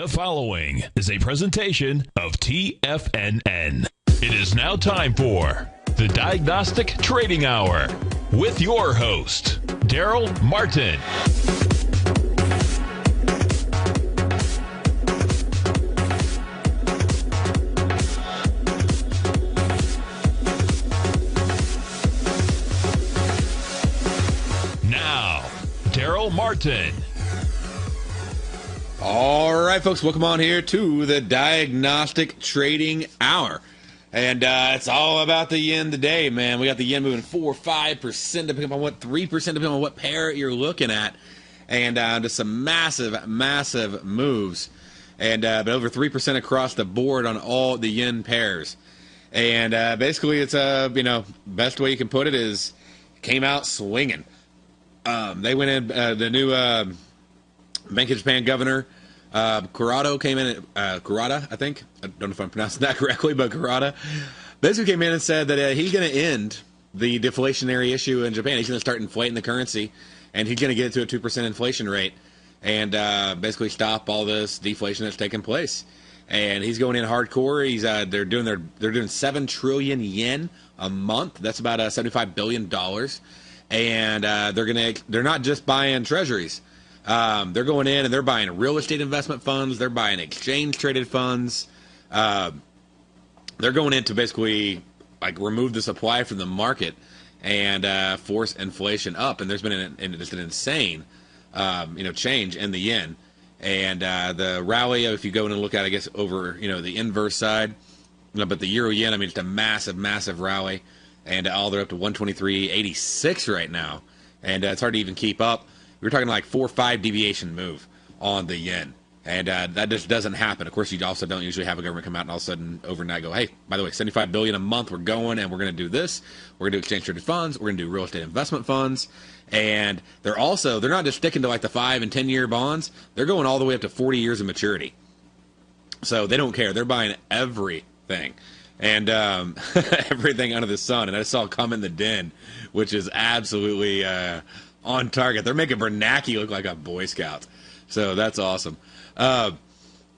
The following is a presentation of TFNN. It is now time for the Diagnostic Trading Hour with your host, Darrell Martin. Now, Darrell Martin. All right, folks, welcome on here to the Diagnostic Trading Hour. And it's all about the yen today, man. We got the yen moving 4 or 5%, depending on what, 3%, depending on what pair you're looking at. And just some massive, massive moves. And but over 3% across the board on all the yen pairs. And basically, it's, best way you can put it is came out swinging. They went in, the new Bank of Japan governor, Kurata came in, Kurata, I think. I don't know if I'm pronouncing that correctly, but Kurata basically came in and said that he's going to end the deflationary issue in Japan. He's going to start inflating the currency, and he's going to get it to a 2% inflation rate and basically stop all this deflation that's taking place. And he's going in hardcore. He's they're doing 7 trillion yen a month. That's about $75 billion. And they're not just buying treasuries. They're going in and they're buying real estate investment funds. They're buying exchange traded funds. They're going in to basically remove the supply from the market and force inflation up. And there's been just an insane change in the yen. And the rally, if you go in and look at, I guess, over the inverse side, but the euro yen, it's a massive, massive rally. And all they're up to 123.86 right now. And it's hard to even keep up. We're talking like 4 or 5 deviation move on the yen. And that just doesn't happen. Of course, you also don't usually have a government come out and all of a sudden overnight go, hey, by the way, $75 billion a month, we're going and we're going to do this. We're going to do exchange traded funds. We're going to do real estate investment funds. And they're not just sticking to like the 5 and 10 year bonds. They're going all the way up to 40 years of maturity. So they don't care. They're buying everything. And everything under the sun. And I saw a comment in the den, which is absolutely on target. They're making Bernanke look like a Boy Scout. So that's awesome. But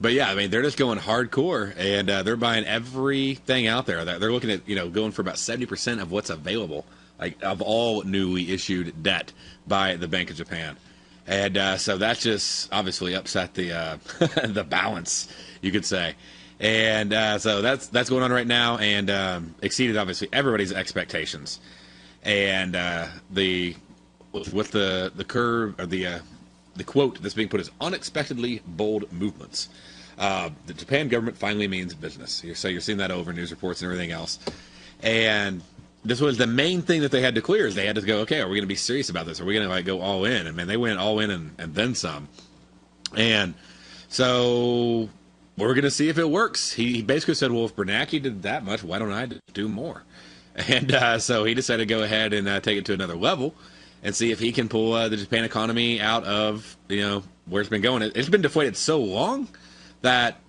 yeah, they're just going hardcore, and they're buying everything out there. They're looking at, going for about 70% of what's available, of all newly issued debt by the Bank of Japan. And so that's just obviously upset the the balance, you could say. And so that's going on right now, and exceeded obviously everybody's expectations. And with the curve or the quote that's being put is unexpectedly bold movements. The Japan government finally means business. So you're seeing that over news reports and everything else. And this was the main thing that they had to clear is they had to go, okay, are we going to be serious about this? Are we going to go all in? And man, they went all in and then some. And so we're going to see if it works. He basically said, well, if Bernanke did that much, why don't I do more? And so he decided to go ahead and take it to another level and see if he can pull the Japan economy out of, where it's been going. It's been deflated so long that,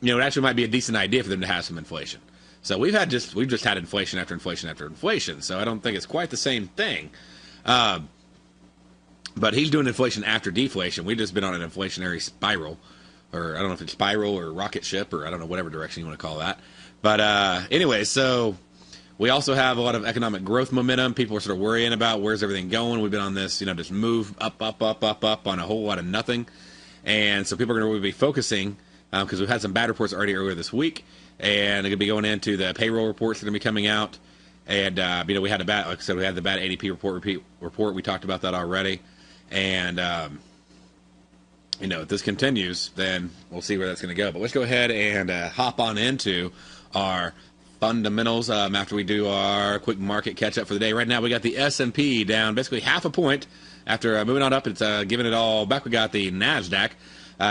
it actually might be a decent idea for them to have some inflation. So we've just had inflation after inflation after inflation. So I don't think it's quite the same thing. But he's doing inflation after deflation. We've just been on an inflationary spiral. Or I don't know if it's spiral or rocket ship or I don't know, whatever direction you want to call that. But anyway, so we also have a lot of economic growth momentum. People are sort of worrying about where's everything going. We've been on this, just move up on a whole lot of nothing. And so people are going to really be focusing because we've had some bad reports already earlier this week. And they're going to be going into the payroll reports that are going to be coming out. And, we had like I said, we had the bad ADP report. We talked about that already. And, if this continues, then we'll see where that's going to go. But let's go ahead and hop on into our fundamentals after we do our quick market catch-up for the day. Right now, we got the S&P down basically half a point. After moving on up, it's giving it all back. We got the Nasdaq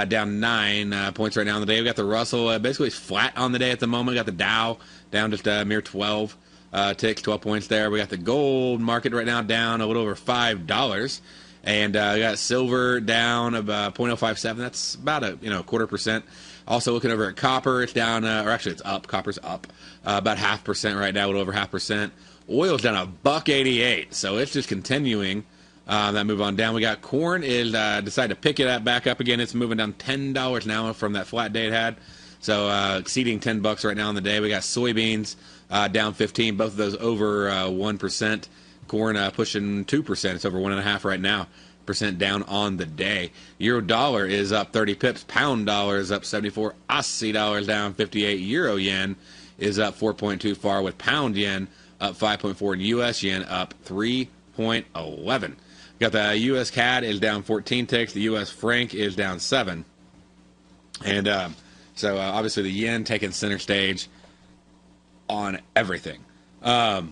down 9 points right now on the day. We got the Russell basically flat on the day at the moment. We got the Dow down just a mere 12 ticks, 12 points there. We got the gold market right now down a little over $5. And we got silver down about 0.057. That's about a 0.25%. Also looking over at copper, it's down, or actually it's up. Copper's up about 0.5% right now, a little over 0.5%. Oil's down $1.88, so it's just continuing That move on down. We got corn is decided to pick it back up again. It's moving down $10 now from that flat day it had. So exceeding $10 right now on the day. We got soybeans down 15. Both of those over 1%. Corn pushing 2%. It's over 1.5 right now. Percent down on the day. Euro dollar is up 30 pips. Pound dollar is up 74. Aussie dollars down 58. Euro yen is up 4.24 with pound yen up 5.4 and US yen up 3.11. Got the US CAD is down 14 ticks. The US franc is down 7. And so obviously the yen taking center stage on everything. So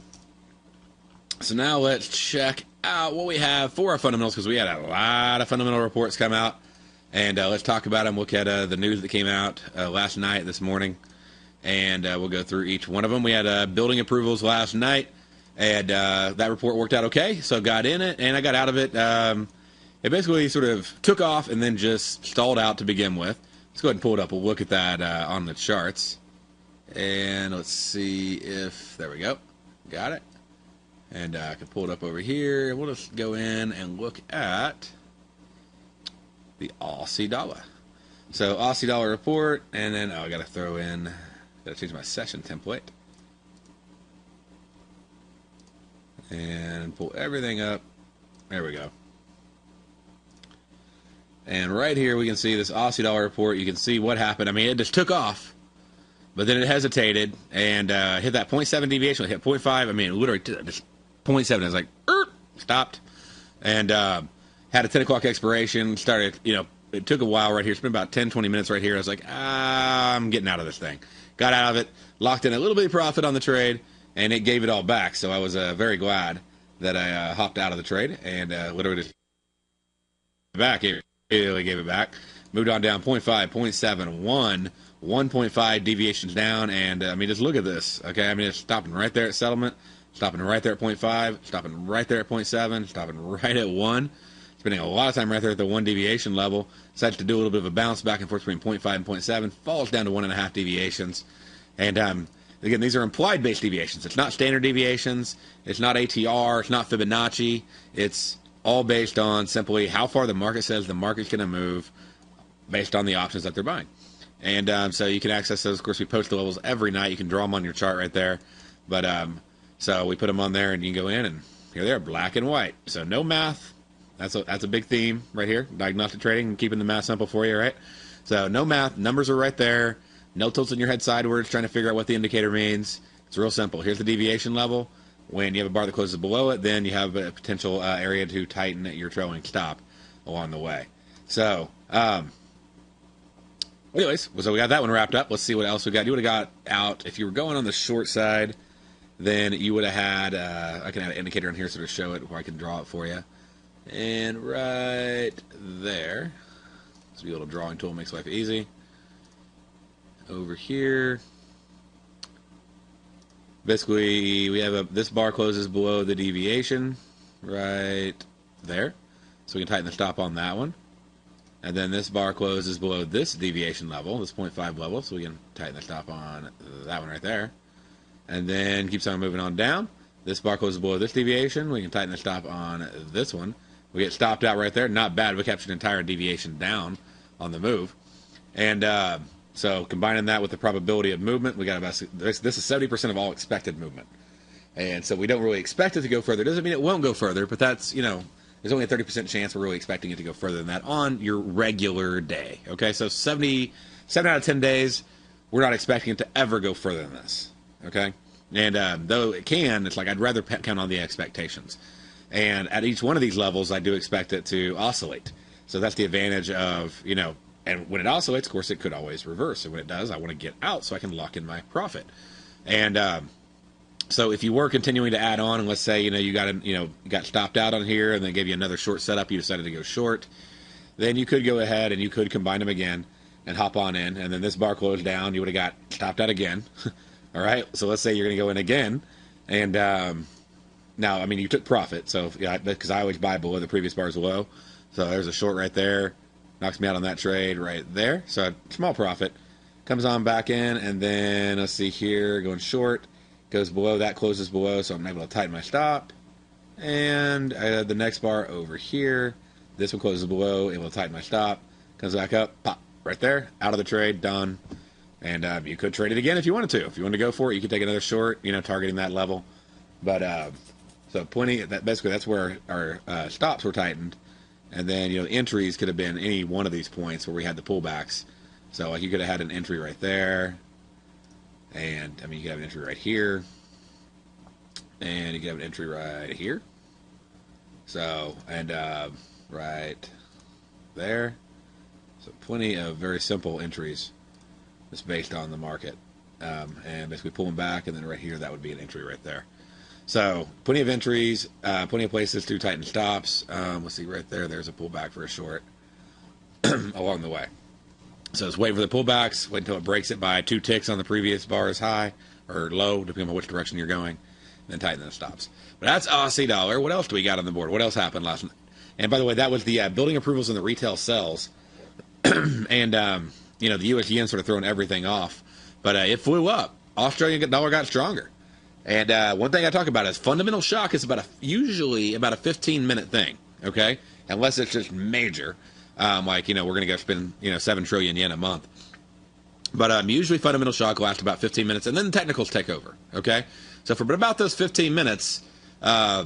now let's check out what we have for our fundamentals, because we had a lot of fundamental reports come out, and let's talk about them. Look at the news that came out last night, this morning, and we'll go through each one of them. We had building approvals last night, and that report worked out okay, so got in it, and I got out of it. It basically sort of took off and then just stalled out to begin with. Let's go ahead and pull it up. We'll look at that on the charts, and let's see if, there we go, got it. And I can pull it up over here. We'll just go in and look at the Aussie dollar. So Aussie dollar report, and then I got to throw in, got to change my session template, and pull everything up. There we go. And right here we can see this Aussie dollar report. You can see what happened. I mean, it just took off, but then it hesitated and hit that 0.7 deviation. It hit 0.5. I mean, literally just 0.7. I was like, stopped, and had a 10 o'clock expiration. Started, it took a while right here. It's been about 10, 20 minutes right here. I was like, I'm getting out of this thing. Got out of it, locked in a little bit of profit on the trade, and it gave it all back. So I was very glad that I hopped out of the trade and literally just back. It really gave it back. Moved on down 0.5, 0.7, 1.5 deviations down, and I mean, just look at this. Okay, I mean, it's stopping right there at settlement. Stopping right there at 0.5, stopping right there at 0.7, stopping right at 1. Spending a lot of time right there at the 1 deviation level. Decides to do a little bit of a bounce back and forth between 0.5 and 0.7. Falls down to 1.5 deviations. And again, these are implied based deviations. It's not standard deviations. It's not ATR. It's not Fibonacci. It's all based on simply how far the market says the market's going to move based on the options that they're buying. And so you can access those. Of course, we post the levels every night. You can draw them on your chart right there. But so we put them on there, and you can go in, and here they are, black and white. So no math. That's a big theme right here. Diagnostic trading, keeping the math simple for you, right? So no math. Numbers are right there. No tilts in your head sideways trying to figure out what the indicator means. It's real simple. Here's the deviation level. When you have a bar that closes below it, then you have a potential area to tighten your trailing stop along the way. So anyways, so we got that one wrapped up. Let's see what else we got. You would have got out, if you were going on the short side, then you would have had, I can add an indicator in here so to show it, where I can draw it for you. And right there, this little drawing tool makes life easy. Over here, basically we have this bar closes below the deviation right there. So we can tighten the stop on that one. And then this bar closes below this deviation level, this 0.5 level, so we can tighten the stop on that one right there. And then keeps on moving on down. This bar closes below this deviation. We can tighten the stop on this one. We get stopped out right there. Not bad. We captured an entire deviation down on the move. And so combining that with the probability of movement, we got about this is 70% of all expected movement. And so we don't really expect it to go further. Doesn't mean it won't go further, but that's, there's only a 30% chance we're really expecting it to go further than that on your regular day. Okay, so 7 out of 10 days, we're not expecting it to ever go further than this. Okay, and though it can, it's like I'd rather count on the expectations. And at each one of these levels, I do expect it to oscillate. So that's the advantage of, and when it oscillates, of course, it could always reverse. And when it does, I want to get out so I can lock in my profit. And so if you were continuing to add on, and let's say, you got stopped out on here and they gave you another short setup, you decided to go short, then you could go ahead and you could combine them again and hop on in. And then this bar closed down, you would have got stopped out again. All right, so let's say you're going to go in again, and now, I mean, you took profit, so yeah, because I always buy below the previous bar's low. So there's a short right there, knocks me out on that trade right there. So a small profit comes on back in, and then let's see here, going short, goes below that, closes below, so I'm able to tighten my stop, And the next bar over here, this one closes below. It will tighten my stop. Comes back up, pop, right there, out of the trade, done. And you could trade it again if you wanted to. If you wanted to go for it, you could take another short, targeting that level. But so basically that's where our stops were tightened. And then, entries could have been any one of these points where we had the pullbacks. So like you could have had an entry right there. And you could have an entry right here. And you could have an entry right here. So, and right there. So plenty of very simple entries just based on the market. And basically pulling back, and then right here, that would be an entry right there. So plenty of entries, plenty of places to tighten stops. Let's see right there, there's a pullback for a short along the way. So just wait for the pullbacks, wait until it breaks it by 2 ticks on the previous bar's high or low, depending on which direction you're going, then tighten the stops. But that's Aussie dollar. What else do we got on the board? What else happened last night? And by the way, that was the building approvals and the retail sales. And, the U.S. yen sort of throwing everything off. But it flew up. Australian dollar got stronger. And one thing I talk about is fundamental shock is usually about a 15-minute thing, okay? Unless it's just major. We're going to go spend, 7 trillion yen a month. But usually fundamental shock lasts about 15 minutes, and then the technicals take over, okay? So for about those 15 minutes, after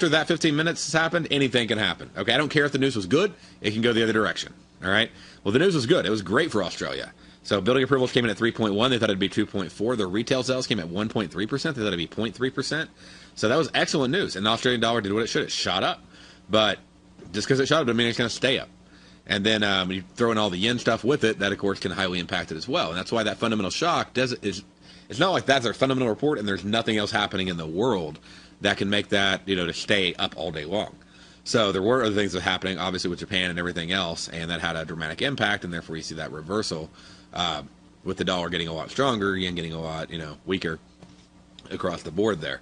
that 15 minutes has happened, anything can happen, okay? I don't care if the news was good. It can go the other direction, all right? Well, the news was good. It was great for Australia. So building approvals came in at 3.1. They thought it'd be 2.4. The retail sales came at 1.3%. They thought it'd be 0.3%. So that was excellent news. And the Australian dollar did what it should. It shot up. But just because it shot up doesn't mean it's going to stay up. And then when you throw in all the yen stuff with it, that, of course, can highly impact it as well. And that's why that fundamental shock it's not like that's our fundamental report and there's nothing else happening in the world that can make that, to stay up all day long. So there were other things that were happening, obviously, with Japan and everything else, and that had a dramatic impact, and therefore you see that reversal with the dollar getting a lot stronger, yen getting a lot, weaker across the board there.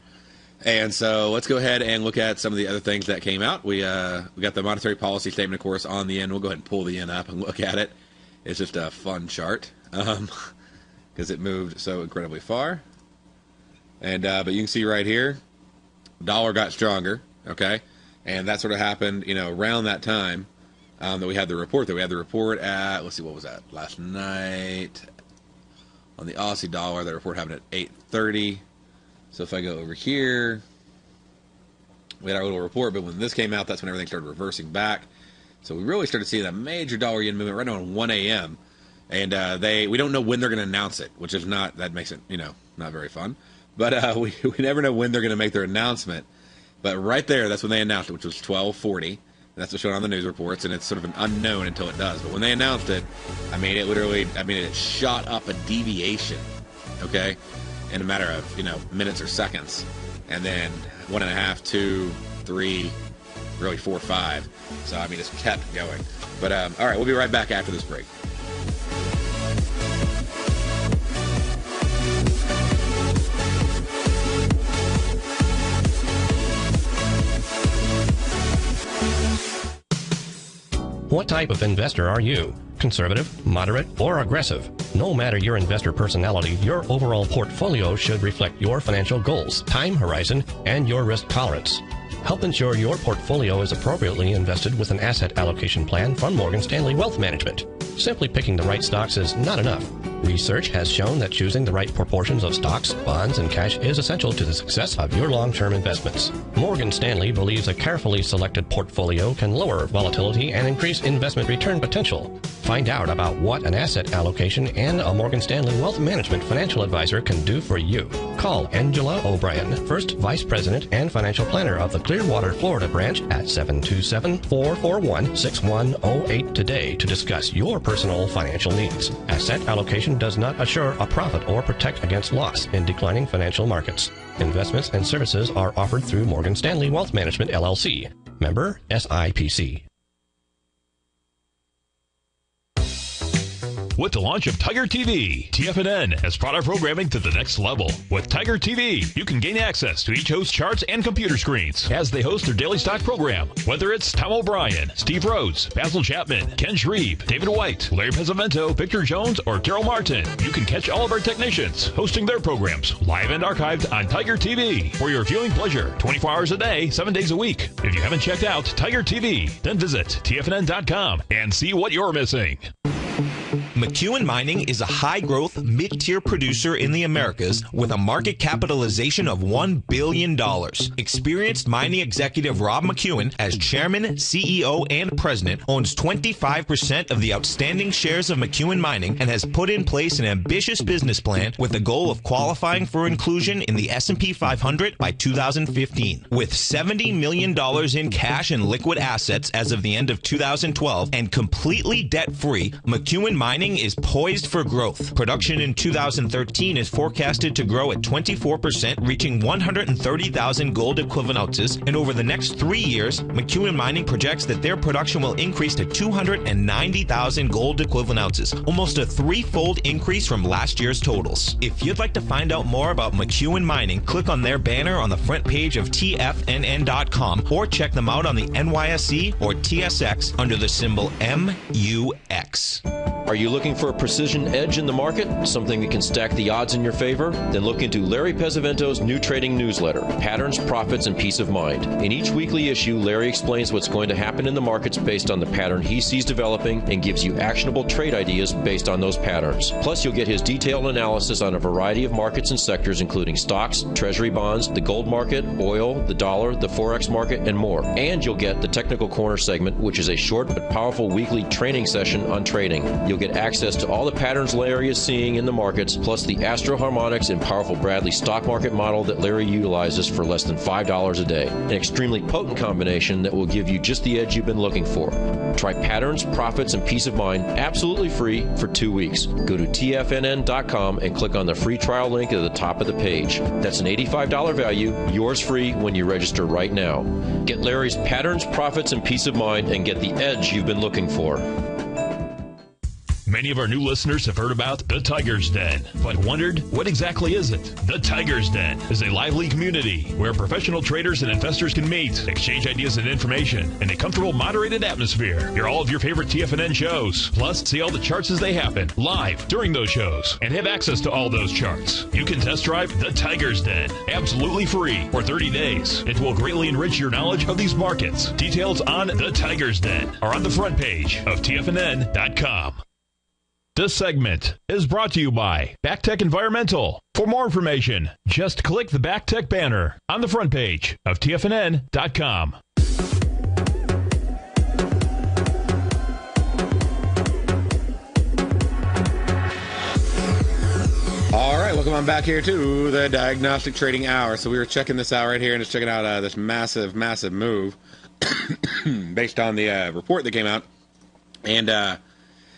And so let's go ahead and look at some of the other things that came out. We got the monetary policy statement, of course, on the yen. We'll go ahead and pull the yen up and look at it. It's just a fun chart because it moved so incredibly far. And but you can see right here, dollar got stronger, okay? And that sort of happened, around that time that we had the report. That we had the report at, let's see, what was that? Last night on the Aussie dollar, the report happened at 8:30. So if I go over here, we had our little report, but when this came out, that's when everything started reversing back. So we really started seeing a major dollar yen movement right around 1 a.m. And we don't know when they're going to announce it, which is that makes it, not very fun. But we never know when they're going to make their announcement. But right there, that's when they announced it, which was 12:40. That's what's shown on the news reports, and it's sort of an unknown until it does. But when they announced it, it shot up a deviation, okay, in a matter of, minutes or seconds. And then 1.5, 2, 3, really 4, 5. So, it just kept going. But, all right, we'll be right back after this break. What type of investor are you? Conservative, moderate, or aggressive? No matter your investor personality, your overall portfolio should reflect your financial goals, time horizon, and your risk tolerance. Help ensure your portfolio is appropriately invested with an asset allocation plan from Morgan Stanley Wealth Management. Simply picking the right stocks is not enough. Research has shown that choosing the right proportions of stocks, bonds, and cash is essential to the success of your long-term investments. Morgan Stanley believes a carefully selected portfolio can lower volatility and increase investment return potential. Find out about what an asset allocation and a Morgan Stanley Wealth Management financial advisor can do for you. Call Angela O'Brien, First Vice President and Financial Planner of the Clearwater, Florida branch at 727-441-6108 today to discuss your personal financial needs. Asset allocation does not assure a profit or protect against loss in declining financial markets. Investments and services are offered through Morgan Stanley Wealth Management, LLC. Member SIPC. with the launch of Tiger TV. TFNN has brought our programming to the next level. With Tiger TV, you can gain access to each host's charts and computer screens as they host their daily stock program. Whether it's Tom O'Brien, Steve Rhodes, Basil Chapman, Ken Shreve, David White, Larry Pesavento, Victor Jones, or Darrell Martin, you can catch all of our technicians hosting their programs live and archived on Tiger TV for your viewing pleasure 24 hours a day, 7 days a week. If you haven't checked out Tiger TV, then visit TFNN.com and see what you're missing. McEwen Mining is a high-growth, mid-tier producer in the Americas with a market capitalization of $1 billion. Experienced mining executive Rob McEwen, as chairman, CEO, and president, owns 25% of the outstanding shares of McEwen Mining and has put in place an ambitious business plan with the goal of qualifying for inclusion in the S&P 500 by 2015. With $70 million in cash and liquid assets as of the end of 2012 and completely debt-free, McEwen Mining is poised for growth. Production in 2013 is forecasted to grow at 24%, reaching 130,000 gold equivalent ounces, and over the next 3 years, McEwen Mining projects that their production will increase to 290,000 gold equivalent ounces, almost a threefold increase from last year's totals. If you'd like to find out more about McEwen Mining, click on their banner on the front page of TFNN.com or check them out on the NYSE or TSX under the symbol MUX. Are you looking for a precision edge in the market? Something that can stack the odds in your favor? Then look into Larry Pesavento's new trading newsletter, Patterns, Profits, and Peace of Mind. In each weekly issue, Larry explains what's going to happen in the markets based on the pattern he sees developing and gives you actionable trade ideas based on those patterns. Plus, you'll get his detailed analysis on a variety of markets and sectors, including stocks, treasury bonds, the gold market, oil, the dollar, the forex market, and more. And you'll get the Technical Corner segment, which is a short but powerful weekly training session on trading. You'll get access to all the patterns Larry is seeing in the markets, plus the Astro Harmonics and powerful Bradley stock market model that Larry utilizes for less than $5 a day. An extremely potent combination that will give you just the edge you've been looking for. Try Patterns, Profits, and Peace of Mind absolutely free for 2 weeks. Go to TFNN.com and click on the free trial link at the top of the page. That's an $85 value, yours free when you register right now. Get Larry's Patterns, Profits, and Peace of Mind and get the edge you've been looking for. Many of our new listeners have heard about the Tiger's Den, but wondered, what exactly is it? The Tiger's Den is a lively community where professional traders and investors can meet, exchange ideas and information in a comfortable, moderated atmosphere. Hear all of your favorite TFNN shows, plus see all the charts as they happen live during those shows, and have access to all those charts. You can test drive the Tiger's Den absolutely free for 30 days. It will greatly enrich your knowledge of these markets. Details on the Tiger's Den are on the front page of TFNN.com. This segment is brought to you by BackTech Environmental. For more information, just click the BackTech banner on the front page of TFNN.com. All right, welcome on back here to the Diagnostic Trading Hour. So we were checking this out right here and just checking out this massive move based on the report that came out. And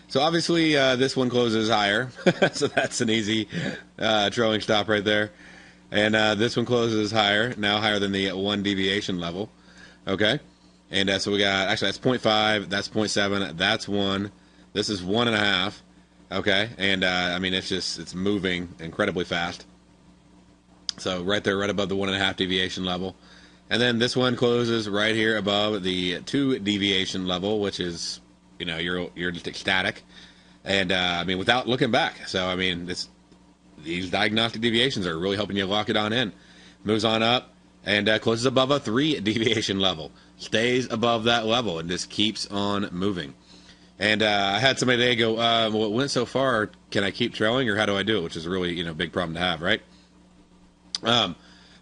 so obviously this one closes higher, so that's an easy trailing stop right there. And this one closes higher, now higher than the 1 deviation level. Okay, and so we got, actually that's 0.5, that's 0.7, that's 1, this is 1.5. Okay, and I mean it's moving incredibly fast. So right there, right above the 1.5 deviation level. And then this one closes right here above the 2 deviation level, which is, you know, you're just ecstatic, and I mean without looking back. So I mean these diagnostic deviations are really helping you lock it on in. Moves on up and closes above a 3 deviation level, stays above that level, and just keeps on moving. And I had somebody today go, well, it went so far, can I keep trailing, or how do I do it? Which is a really, you know, big problem to have, right? But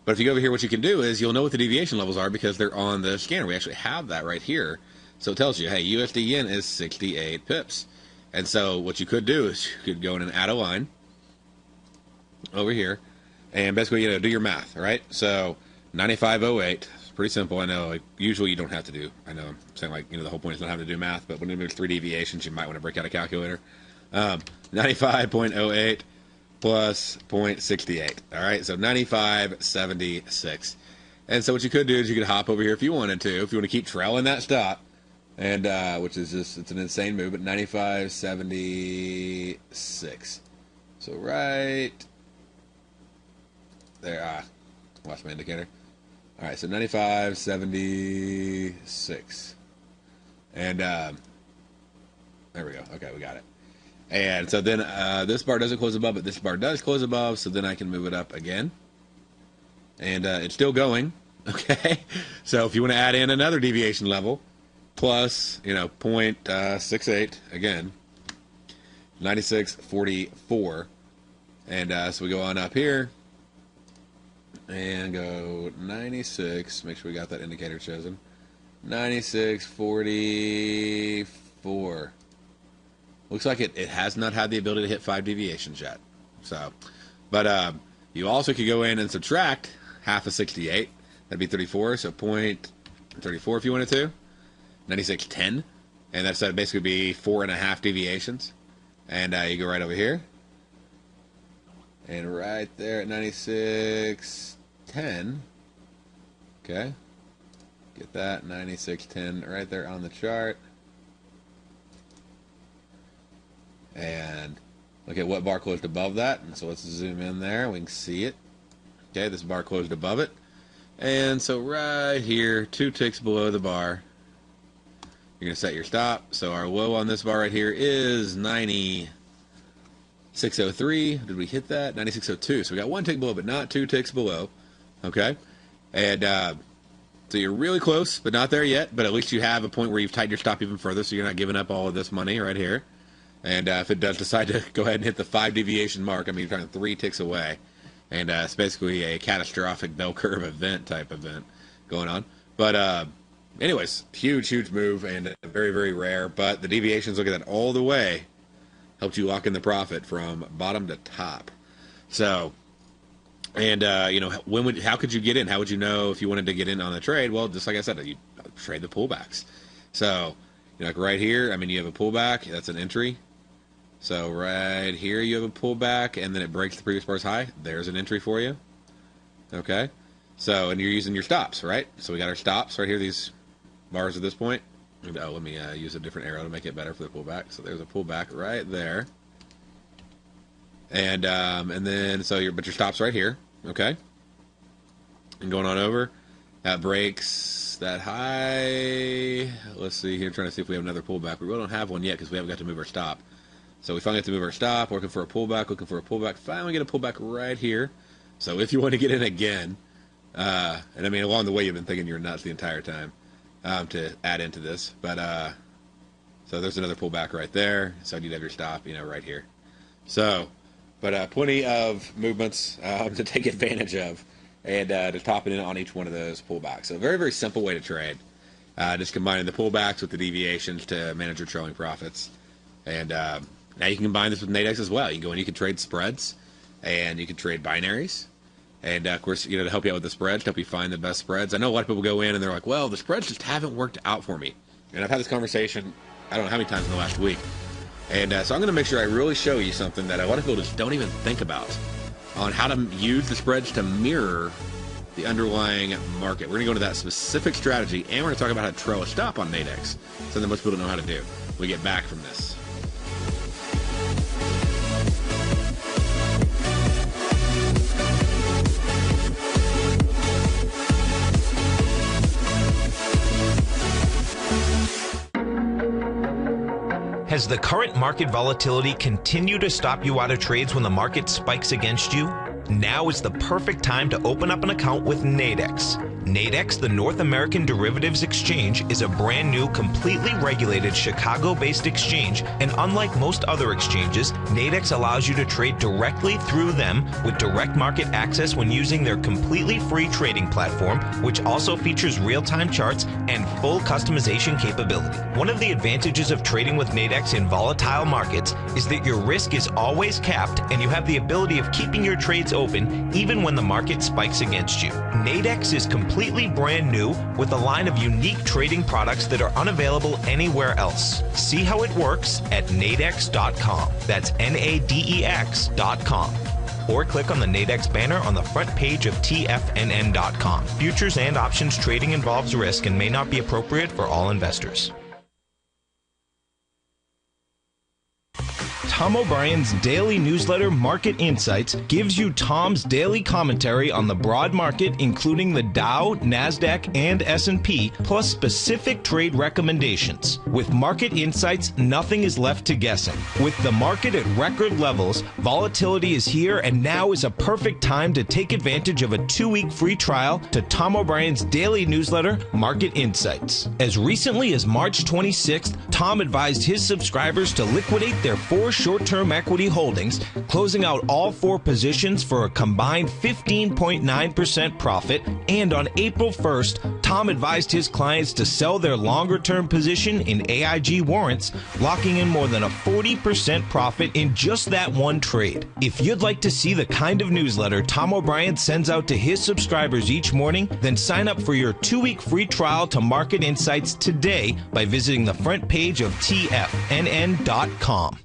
if you go over here, what you can do is you'll know what the deviation levels are because they're on the scanner. We actually have that right here. So it tells you, hey, USD yen is 68 pips. And so what you could do is you could go in and add a line over here and basically, you know, do your math, right? So 95.08, it's pretty simple. I know, like, usually you don't have to do, I know I'm saying, like, you know, the whole point is not having to do math, but when there's 3 deviations, you might want to break out a calculator. 95.08 plus 0.68. All right, so 95.76. And so what you could do is you could hop over here if you wanted to. If you want to keep trailing that stop, and which is just, it's an insane move, but 95.76. So right there, watch my indicator. All right, so 95.76, and there we go. Okay, we got it. And so then this bar doesn't close above, but this bar does close above, so then I can move it up again. And it's still going, okay? So if you want to add in another deviation level, plus, 0.68, again, 96.44. And so we go on up here and go 96, make sure we got that indicator chosen, 96.44. Looks like it has not had the ability to hit 5 deviations yet. So, but you also could go in and subtract half of 68. That'd be 34. So 0.34 if you wanted to. 96.10, and that's basically be 4.5 deviations. And you go right over here, and right there at 96.10. Okay, get that 96.10 right there on the chart. And look at what bar closed above that. And so let's zoom in there. We can see it. Okay, this bar closed above it. And so right here, 2 ticks below the bar, you're going to set your stop. So our low on this bar right here is 96.03. Did we hit that? 96.02. So we got 1 tick below, but not 2 ticks below. Okay? And so you're really close, but not there yet. But at least you have a point where you've tightened your stop even further, so you're not giving up all of this money right here. And if it does decide to go ahead and hit the 5 deviation mark, I mean, you're talking 3 ticks away. And it's basically a catastrophic bell curve event going on. But anyways, huge move, and very, very rare. But the deviations, look at that, all the way helped you lock in the profit from bottom to top. So, and how could you get in? How would you know if you wanted to get in on the trade? Well, just like I said, you trade the pullbacks. So, like right here, I mean, you have a pullback. That's an entry. So right here you have a pullback, and then it breaks the previous bar's high. There's an entry for you. Okay. So, and you're using your stops, right? So we got our stops right here, these bars at this point. Oh, let me use a different arrow to make it better for the pullback. So there's a pullback right there. And then, but your stop's right here. Okay. And going on over, that breaks that high. Let's see here, trying to see if we have another pullback. We really don't have one yet because we haven't got to move our stop. So we finally have to move our stop, looking for a pullback, finally get a pullback right here. So if you want to get in again, and I mean, along the way you've been thinking you're nuts the entire time to add into this, but so there's another pullback right there, so you'd have your stop, right here. So, but plenty of movements to take advantage of, and to top it in on each one of those pullbacks. So a very, very simple way to trade, just combining the pullbacks with the deviations to manage your trailing profits. And now you can combine this with Nadex as well. You can go and you can trade spreads, and you can trade binaries. And, of course, to help you out with the spreads, to help you find the best spreads. I know a lot of people go in and they're like, well, the spreads just haven't worked out for me. And I've had this conversation, I don't know how many times in the last week. And so I'm going to make sure I really show you something that a lot of people just don't even think about on how to use the spreads to mirror the underlying market. We're going to go into that specific strategy, and we're going to talk about how to trail a stop on Nadex, something most people don't know how to do. We get back from this. Has the current market volatility continued to stop you out of trades when the market spikes against you? Now is the perfect time to open up an account with Nadex. Nadex, the North American Derivatives Exchange, is a brand new, completely regulated Chicago-based exchange, and unlike most other exchanges, Nadex allows you to trade directly through them with direct market access when using their completely free trading platform, which also features real-time charts and full customization capability. One of the advantages of trading with Nadex in volatile markets is that your risk is always capped, and you have the ability of keeping your trades open even when the market spikes against you. Nadex is completely brand new with a line of unique trading products that are unavailable anywhere else. See how it works at nadex.com. That's Nadex.com. Or click on the Nadex banner on the front page of TFNN.com. Futures and options trading involves risk and may not be appropriate for all investors. Tom O'Brien's daily newsletter, Market Insights, gives you Tom's daily commentary on the broad market, including the Dow, NASDAQ, and S&P, plus specific trade recommendations. With Market Insights, nothing is left to guessing. With the market at record levels, volatility is here, and now is a perfect time to take advantage of a 2-week free trial to Tom O'Brien's daily newsletter, Market Insights. As recently as March 26th, Tom advised his subscribers to liquidate their 4 short-term equity holdings, closing out all 4 positions for a combined 15.9% profit. And on April 1st, Tom advised his clients to sell their longer-term position in AIG warrants, locking in more than a 40% profit in just that one trade. If you'd like to see the kind of newsletter Tom O'Brien sends out to his subscribers each morning, then sign up for your 2-week free trial to Market Insights today by visiting the front page of TFNN.com.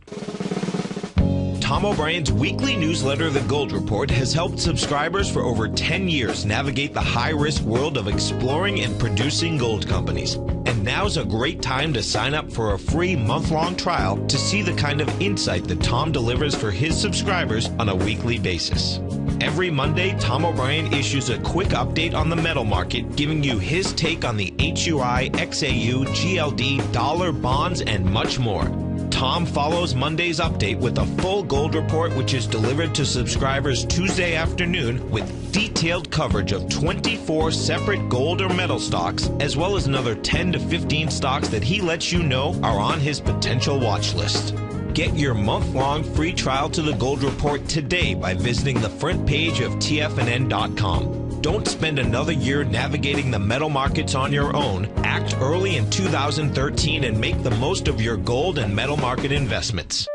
Tom O'Brien's weekly newsletter, The Gold Report, has helped subscribers for over 10 years navigate the high-risk world of exploring and producing gold companies. And now's a great time to sign up for a free month-long trial to see the kind of insight that Tom delivers for his subscribers on a weekly basis. Every Monday, Tom O'Brien issues a quick update on the metal market, giving you his take on the HUI, XAU, GLD, dollar, bonds, and much more. Tom follows Monday's update with a full gold report, which is delivered to subscribers Tuesday afternoon with detailed coverage of 24 separate gold or metal stocks, as well as another 10 to 15 stocks that he lets you know are on his potential watch list. Get your month-long free trial to the Gold Report today by visiting the front page of TFNN.com. Don't spend another year navigating the metal markets on your own. Act early in 2013 and make the most of your gold and metal market investments.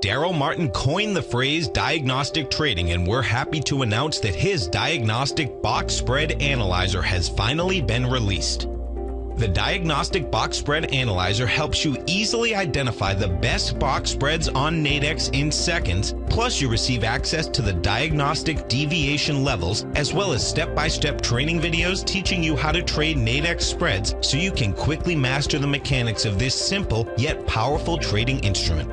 Darrell Martin coined the phrase diagnostic trading, and we're happy to announce that his Diagnostic Box Spread Analyzer has finally been released. The Diagnostic Box Spread Analyzer helps you easily identify the best box spreads on Nadex in seconds, plus you receive access to the diagnostic deviation levels, as well as step-by-step training videos teaching you how to trade Nadex spreads so you can quickly master the mechanics of this simple yet powerful trading instrument.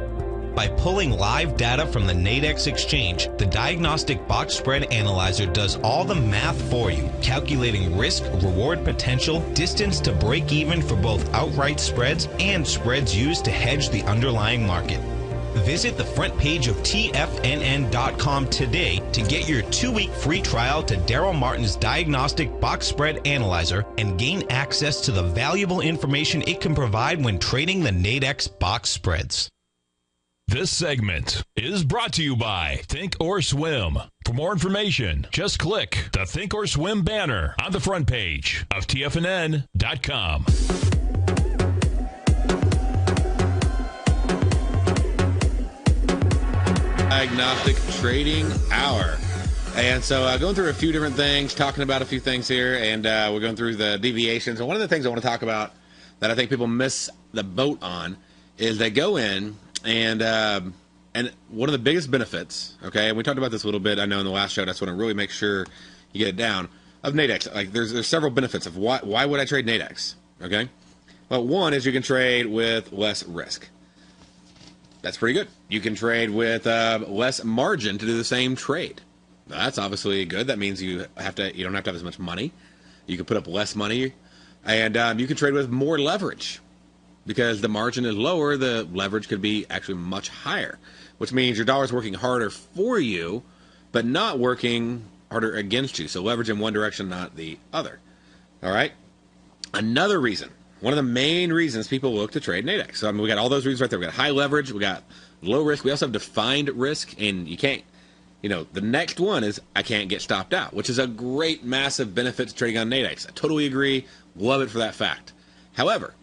By pulling live data from the Nadex exchange, the Diagnostic Box Spread Analyzer does all the math for you, calculating risk, reward potential, distance to break even for both outright spreads and spreads used to hedge the underlying market. Visit the front page of TFNN.com today to get your 2-week free trial to Darrell Martin's Diagnostic Box Spread Analyzer and gain access to the valuable information it can provide when trading the Nadex box spreads. This segment is brought to you by Thinkorswim. For more information, just click the Thinkorswim banner on the front page of TFNN.com. Diagnostic Trading Hour. And so going through a few different things, talking about a few things here, and we're going through the deviations. And one of the things I want to talk about that I think people miss the boat on is they go in and one of the biggest benefits, okay, and we talked about this a little bit, I know, in the last show, that's when I really make sure you get it down, of Nadex. Like, there's several benefits of why would I trade Nadex, okay? Well, one is you can trade with less risk. That's pretty good. You can trade with less margin to do the same trade. Now, that's obviously good. That means you don't have to have as much money. You can put up less money, and you can trade with more leverage. Because the margin is lower, the leverage could be actually much higher, which means your dollar's working harder for you, but not working harder against you. So leverage in one direction, not the other. All right? Another reason, one of the main reasons people look to trade Nadex. So we got all those reasons right there. We got high leverage, we got low risk, we also have defined risk, and you can't, the next one is I can't get stopped out, which is a great, massive benefit to trading on Nadex. I totally agree. Love it for that fact. However,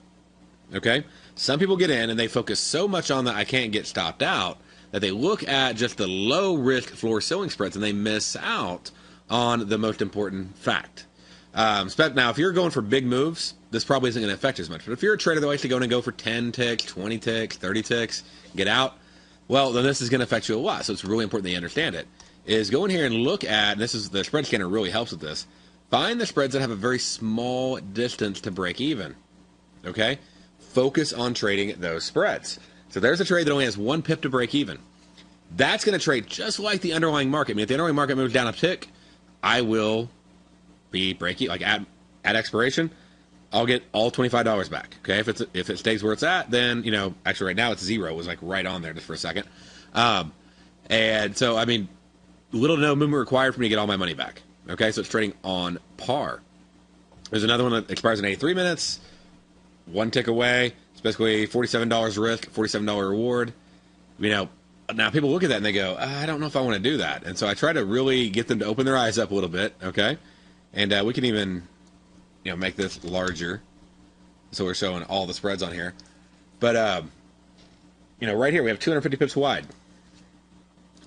okay, some people get in and they focus so much on the I can't get stopped out that they look at just the low risk floor ceiling spreads and they miss out on the most important fact. Now, if you're going for big moves, this probably isn't going to affect you as much. But if you're a trader that likes to go in and go for 10 ticks, 20 ticks, 30 ticks, get out, well, then this is going to affect you a lot. So it's really important that you understand it. Is go in here and look at, and this is the spread scanner really helps with this, find the spreads that have a very small distance to break even. Okay? Focus on trading those spreads. So there's a trade that only has 1 pip to break even. That's going to trade just like the underlying market. I mean, if the underlying market moves down a tick, I will be breaking, like at expiration, I'll get all $25 back. Okay, if it stays where it's at, then actually right now it's 0. It was like right on there just for a second, and so I mean, little to no movement required for me to get all my money back. Okay, so it's trading on par. There's another one that expires in 83 minutes, 1 tick away. It's basically $47 risk, $47 reward. Now people look at that and they go, I don't know if I want to do that, and so I try to really get them to open their eyes up a little bit. Okay, and we can even make this larger, so we're showing all the spreads on here. But right here we have 250 pips wide.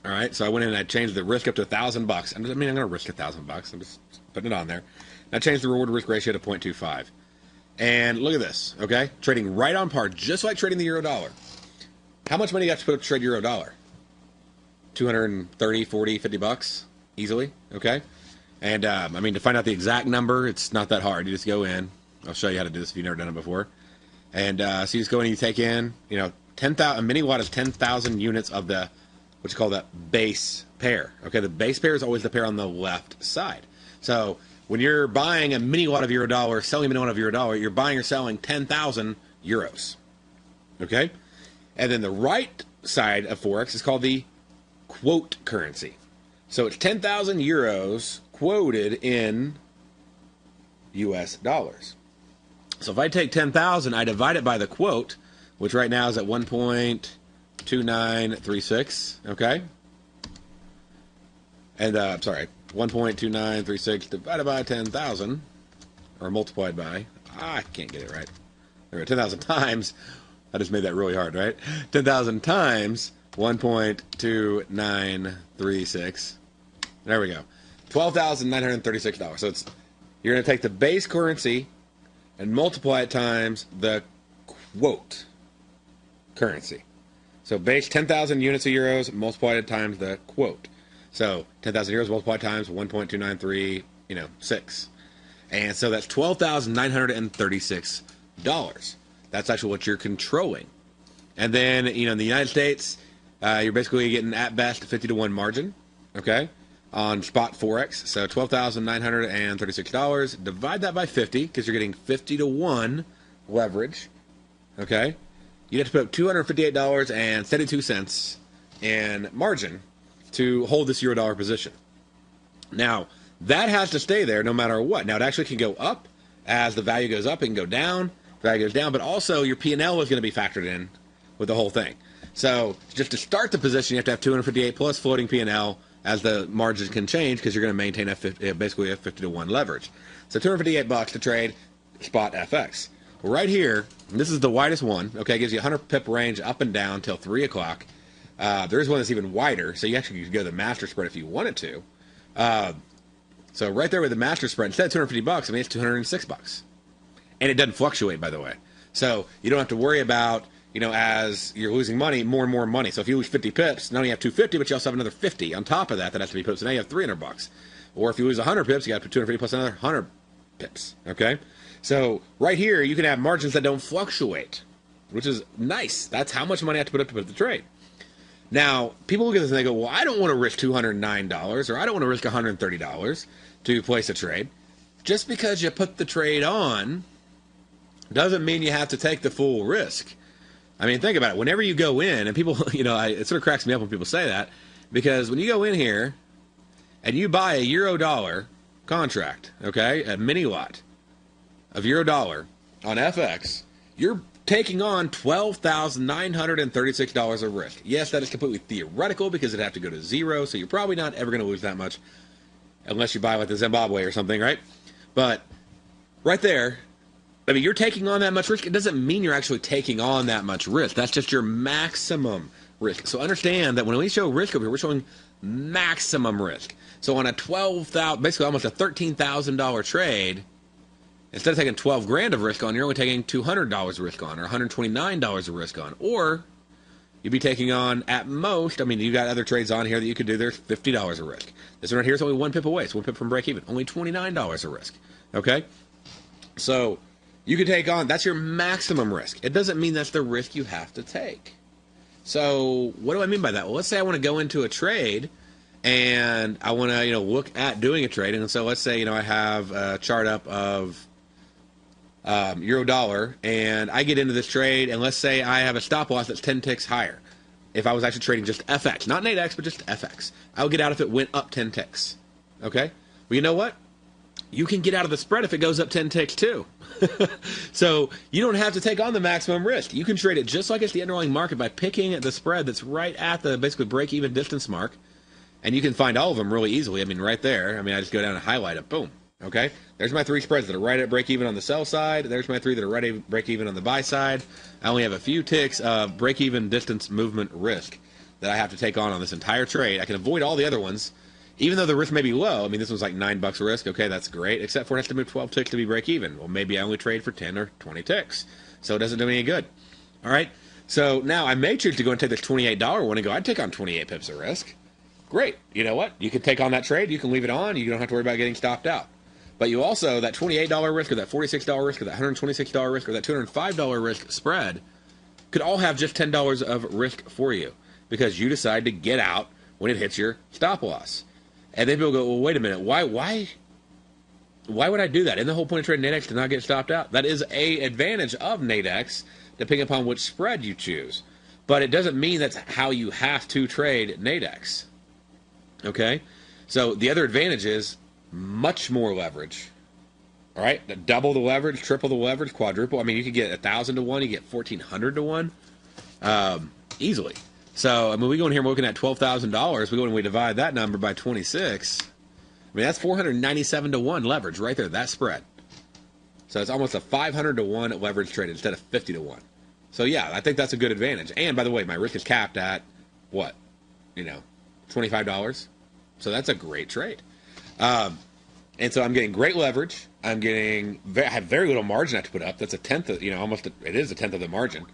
All right, so I went in and I changed the risk up to $1,000. I'm going to risk $1,000. I'm just putting it on there. And I changed the reward risk ratio to 0.25. And look at this. Okay, trading right on par, just like trading the euro dollar. How much money do you have to put up to trade euro dollar? 230, 40, 50 bucks easily. Okay. And, to find out the exact number, it's not that hard. You just go in. I'll show you how to do this if you've never done it before. And so you just go in and you take in, 10,000, a mini watt is 10,000 units of what you call the base pair. Okay, the base pair is always the pair on the left side. So when you're buying a mini watt of euro dollar, selling a mini watt of euro dollar, you're buying or selling 10,000 euros. Okay? And then the right side of Forex is called the quote currency. So it's 10,000 euros quoted in US dollars. So if I take 10,000, I divide it by the quote, which right now is at 1.2936, okay? And, 1.2936 divided by 10,000, or multiplied by, I can't get it right. There we go, 10,000 times, I just made that really hard, right? 10,000 times 1.2936, there we go. $12,936. So you're going to take the base currency and multiply it times the quote currency. So base 10,000 units of euros multiplied it times the quote. So 10,000 euros multiplied times 1.293, and so that's $12,936. That's actually what you're controlling. And then in the United States, you're basically getting at best a 50 to 1 margin. Okay. On spot Forex, so $12,936. Divide that by 50 because you're getting 50 to 1 leverage. Okay, you have to put up $258.72 in margin to hold this euro dollar position. Now that has to stay there no matter what. Now it actually can go up as the value goes up. It can go down, the value goes down, but also your P&L is going to be factored in with the whole thing. So just to start the position, you have to have 258 plus floating P&L. As the margins can change because you're going to maintain basically a 50 to 1 leverage. So $258 to trade spot FX. Right here, this is the widest one. Okay, it gives you a 100 pip range up and down till 3 o'clock. There is one that's even wider, so you actually could go the master spread if you wanted to. So right there with the master spread, instead of $250, it's $206. And it doesn't fluctuate, by the way. So you don't have to worry about as you're losing money, more and more money. So if you lose 50 pips, not only you have 250, but you also have another 50 on top of that has to be put. So now you have $300. Or if you lose 100 pips, you got to put 250 plus another 100 pips. Okay? So right here, you can have margins that don't fluctuate, which is nice. That's how much money I have to put up to put the trade. Now, people look at this and they go, well, I don't want to risk $209 or I don't want to risk $130 to place a trade. Just because you put the trade on doesn't mean you have to take the full risk. I mean, think about it. Whenever you go in, and people, it sort of cracks me up when people say that, because when you go in here and you buy a euro dollar contract, okay, a mini lot of euro dollar on FX, you're taking on $12,936 of risk. Yes, that is completely theoretical because it'd have to go to 0, so you're probably not ever going to lose that much unless you buy like the Zimbabwe or something, right? But right there, I mean, you're taking on that much risk. It doesn't mean you're actually taking on that much risk. That's just your maximum risk. So understand that when we show risk over here, we're showing maximum risk. So on a $12,000, basically almost a $13,000 trade, instead of taking 12 grand of risk on, you're only taking $200 of risk on, or $129 of risk on, or you'd be taking on at most. I mean, you got other trades on here that you could do. There's $50 of risk. This one right here is only 1 pip away. It's 1 pip from break even. Only $29 of risk. Okay, so you could take on, that's your maximum risk. It doesn't mean that's the risk you have to take. So what do I mean by that? Well, let's say I want to go into a trade and I want to, look at doing a trade. And so let's say, I have a chart up of euro dollar, and I get into this trade, and let's say I have a stop loss that's 10 ticks higher. If I was actually trading just FX, not Nadex, but just FX, I would get out if it went up 10 ticks. Okay? Well, you know what? You can get out of the spread if it goes up 10 ticks too. So you don't have to take on the maximum risk. You can trade it just like it's the underlying market by picking the spread that's right at the basically break-even distance mark, and you can find all of them really easily. I mean, right there. I mean, I just go down and highlight it. Boom. Okay? There's my 3 spreads that are right at break-even on the sell side. There's my 3 that are right at break-even on the buy side. I only have a few ticks of break-even distance movement risk that I have to take on this entire trade. I can avoid all the other ones, even though the risk may be low. I mean, this one's like $9 risk. Okay, that's great, except for it has to move 12 ticks to be break-even. Well, maybe I only trade for 10 or 20 ticks, so it doesn't do me any good. All right? So now I may choose to go and take this $28 one and go, I'd take on 28 pips of risk. Great. You know what? You can take on that trade. You can leave it on. You don't have to worry about getting stopped out. But you also, that $28 risk or that $46 risk or that $126 risk or that $205 risk spread could all have just $10 of risk for you because you decide to get out when it hits your stop loss. And then people go, well, wait a minute. Why would I do that? Isn't the whole point of trading Nadex to not get stopped out? That is a advantage of Nadex, depending upon which spread you choose. But it doesn't mean that's how you have to trade Nadex. Okay? So the other advantage is much more leverage. All right? Double the leverage, triple the leverage, quadruple. I mean, you could get 1,000 to 1. You get 1,400 to 1 easily. So, I mean, we go in here, we're looking at $12,000. We go and we divide that number by 26. I mean, that's 497 to 1 leverage right there, that spread. So it's almost a 500 to 1 leverage trade instead of 50 to 1. So, yeah, I think that's a good advantage. And, by the way, my risk is capped at, what? $25. So that's a great trade. And so I'm getting great leverage. I have very little margin I have to put up. That's a tenth of, it is a tenth of the margin.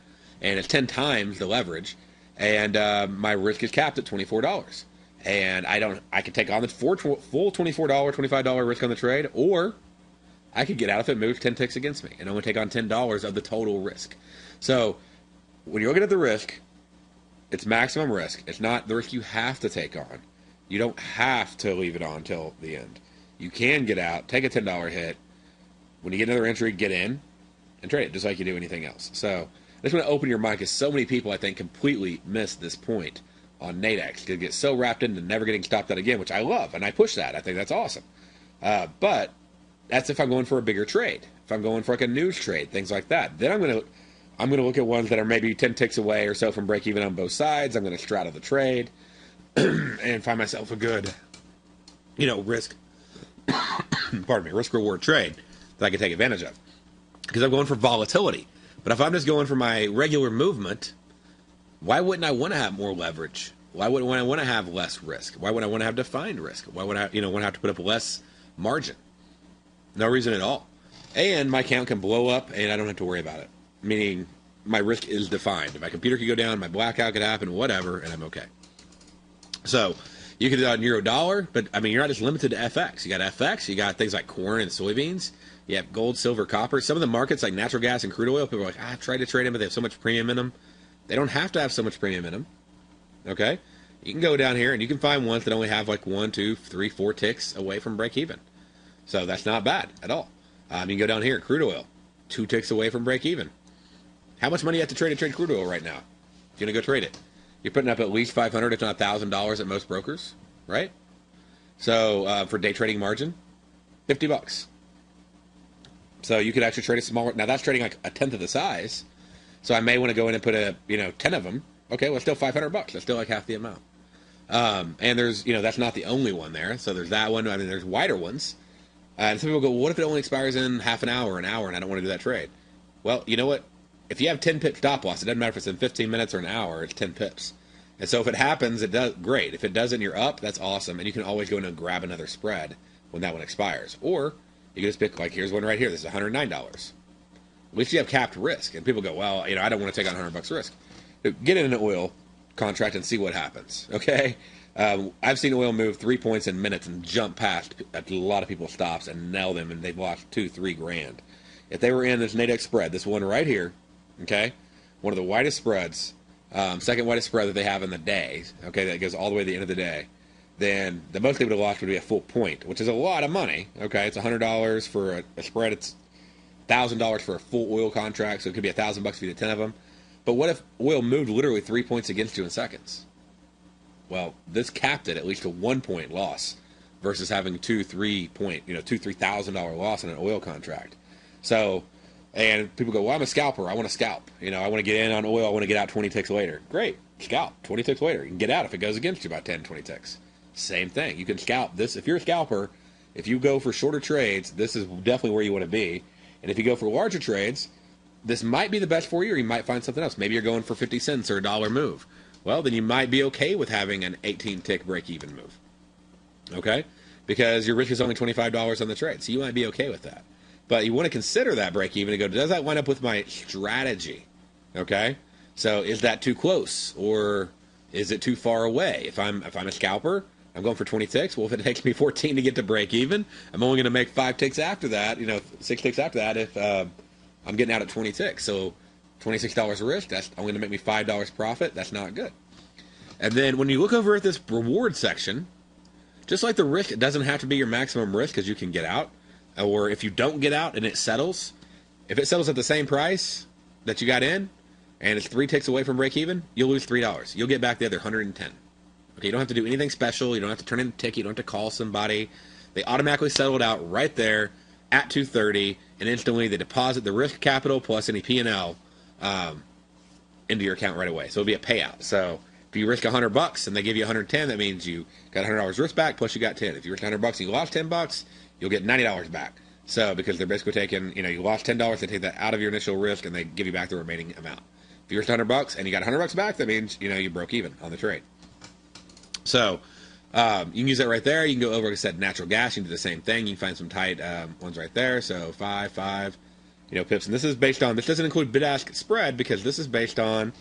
And it's 10 times the leverage. And my risk is capped at $24. And I can take on the full $24, $25 risk on the trade, or I could get out if it moves 10 ticks against me and only take on $10 of the total risk. So when you're looking at the risk, it's maximum risk. It's not the risk you have to take on. You don't have to leave it on till the end. You can get out, take a $10 hit. When you get another entry, get in and trade it just like you do anything else. So I just want to open your mind because so many people, I think, completely miss this point on Nadex. They get so wrapped into never getting stopped out again, which I love, and I push that. I think that's awesome. But that's if I'm going for a bigger trade. If I'm going for like a news trade, things like that. Then I'm going to look at ones that are maybe 10 ticks away or so from break even on both sides. I'm going to straddle the trade and find myself a good, risk reward trade that I can take advantage of. Because I'm going for volatility. But if I'm just going for my regular movement, why wouldn't I want to have more leverage? Why wouldn't I want to have less risk? Why would I want to have defined risk? Why would I want to have to put up less margin? No reason at all. And my account can blow up and I don't have to worry about it. Meaning my risk is defined. My computer could go down, my blackout could happen, whatever, and I'm okay. So you could do that on euro dollar, but I mean, you're not just limited to FX. You got FX, you got things like corn and soybeans. You have gold, silver, copper. Some of the markets like natural gas and crude oil, people are like, I tried to trade them, but they have so much premium in them. They don't have to have so much premium in them. Okay? You can go down here and you can find ones that only have like 1, 2, 3, 4 ticks away from break even. So that's not bad at all. You can go down here, crude oil, 2 ticks away from break even. How much money you have to trade crude oil right now? If you're going to go trade it. You're putting up at least $500, if not $1,000 at most brokers, right? So for day trading margin, $50. So you could actually trade a smaller. Now that's trading like a tenth of the size. So I may want to go in and put 10 of them. Okay, well, still $500. That's still like half the amount. And there's, that's not the only one there. So there's that one. I mean, there's wider ones. And some people go, well, what if it only expires in half an hour, and I don't want to do that trade? Well, you know what? If you have 10 pip stop loss, it doesn't matter if it's in 15 minutes or an hour, it's 10 pips. And so if it happens, it does great. If it doesn't, you're up, that's awesome. And you can always go in and grab another spread when that one expires. Or you can just pick, like, here's one right here. This is $109. At least you have capped risk. And people go, well, I don't want to take on $100 risk. Get in an oil contract and see what happens, okay? I've seen oil move 3 points in minutes and jump past a lot of people's stops and nail them, and they've lost $2-3 grand. If they were in this Nadex spread, this one right here, okay, one of the widest spreads, second widest spread that they have in the day, okay, that goes all the way to the end of the day, then the most they would have lost would be a full point, which is a lot of money. Okay, it's $100 for a spread. It's $1,000 for a full oil contract, so it could be $1,000 if you did 10 of them. But what if oil moved literally 3 points against you in seconds? Well, this capped it at least a 1 point loss versus having $3,000 loss in an oil contract. So, and people go, well, I'm a scalper. I want to scalp. I want to get in on oil. I want to get out 20 ticks later. Great. Scalp 20 ticks later. You can get out if it goes against you by 10, 20 ticks. Same thing. You can scalp this. If you're a scalper, if you go for shorter trades, this is definitely where you want to be. And if you go for larger trades, this might be the best for you, or you might find something else. Maybe you're going for 50 cents or $1 move. Well, then you might be okay with having an 18-tick break-even move. Okay? Because your risk is only $25 on the trade, so you might be okay with that. But you want to consider that break-even and go, does that line up with my strategy? Okay? So is that too close, or is it too far away? If I'm a scalper, I'm going for 20 ticks. Well, if it takes me 14 to get to break-even, I'm only going to make 5 ticks after that, 6 ticks after that if I'm getting out at 20 ticks. So $26 risk, that's only going to make me $5 profit. That's not good. And then when you look over at this reward section, just like the risk, it doesn't have to be your maximum risk because you can get out. Or if you don't get out and it settles, if it settles at the same price that you got in and it's 3 ticks away from break even, you'll lose $3. You'll get back the other 110. Okay, you don't have to do anything special. You don't have to turn in a ticket. You don't have to call somebody. They automatically settle it out right there at 230, and instantly they deposit the risk capital plus any P&L into your account right away. So it'll be a payout. So if you risk $100 and they give you 110, that means you got $100 risk back plus you got 10. If you risk $100 and you lost $10, you'll get $90 back. So because they're basically taking, you lost $10, they take that out of your initial risk and they give you back the remaining amount. If you risked $100 and you got $100 back, that means you broke even on the trade. So you can use that right there. You can go over, like I said, natural gas. You can do the same thing. You can find some tight ones right there. So 5 pips. And this is based on, this doesn't include bid-ask spread because this is based on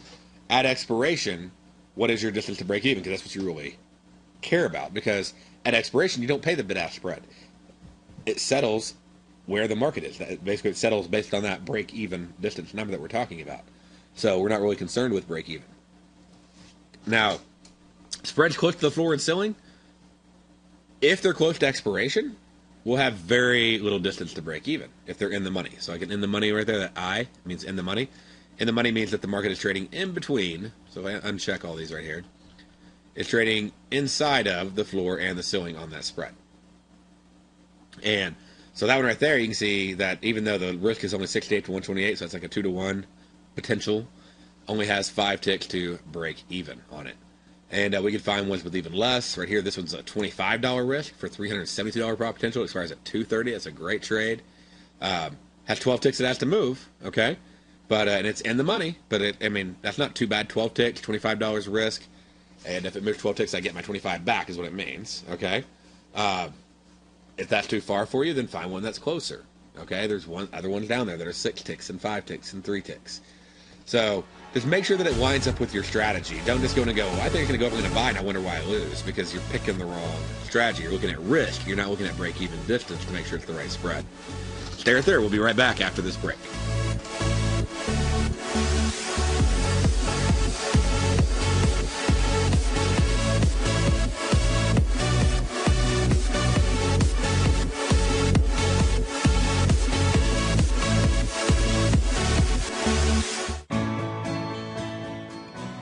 at expiration, what is your distance to break even? Because that's what you really care about. Because at expiration, you don't pay the bid-ask spread. It settles where the market is. Basically, it settles based on that break-even distance number that we're talking about. So we're not really concerned with break-even. Now, spreads close to the floor and ceiling, if they're close to expiration, we'll have very little distance to break even if they're in the money. So I get in the money right there. That I means in the money. In the money means that the market is trading in between. So if I uncheck all these right here, it's trading inside of the floor and the ceiling on that spread. And so that one right there, you can see that even though the risk is only 68 to 128, so it's like a 2-to-1 potential, only has 5 ticks to break even on it. And we can find ones with even less. Right here, this one's a $25 risk for $372 profit potential. It expires at 230. That's a great trade. Has 12 ticks it has to move, okay? But and it's in the money. But that's not too bad. 12 ticks, $25 risk. And if it moves 12 ticks, I get my 25 back is what it means, okay? If that's too far for you, then find one that's closer, okay? There's other ones down there that are 6 ticks and 5 ticks and 3 ticks. So just make sure that it lines up with your strategy. Don't just go and go, well, I think it's going to go up, I'm going to buy, and I wonder why I lose, because you're picking the wrong strategy. You're looking at risk. You're not looking at break-even distance to make sure it's the right spread. Stay right there. We'll be right back after this break.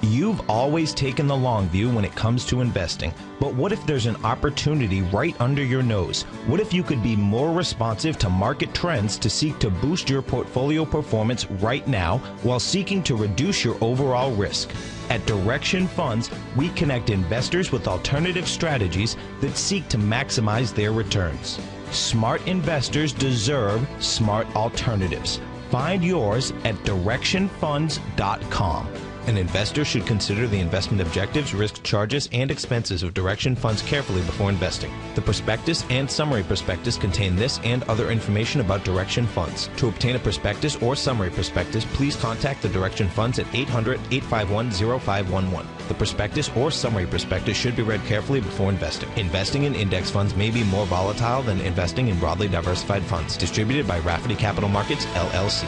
You've always taken the long view when it comes to investing, but what if there's an opportunity right under your nose? What if you could be more responsive to market trends to seek to boost your portfolio performance right now while seeking to reduce your overall risk? At Direction Funds, we connect investors with alternative strategies that seek to maximize their returns. Smart investors deserve smart alternatives. Find yours at directionfunds.com. An investor should consider the investment objectives, risk charges, and expenses of Direction Funds carefully before investing. The prospectus and summary prospectus contain this and other information about Direction Funds. To obtain a prospectus or summary prospectus, please contact the Direction Funds at 800-851-0511. The prospectus or summary prospectus should be read carefully before investing. Investing in index funds may be more volatile than investing in broadly diversified funds. Distributed by Rafferty Capital Markets, LLC.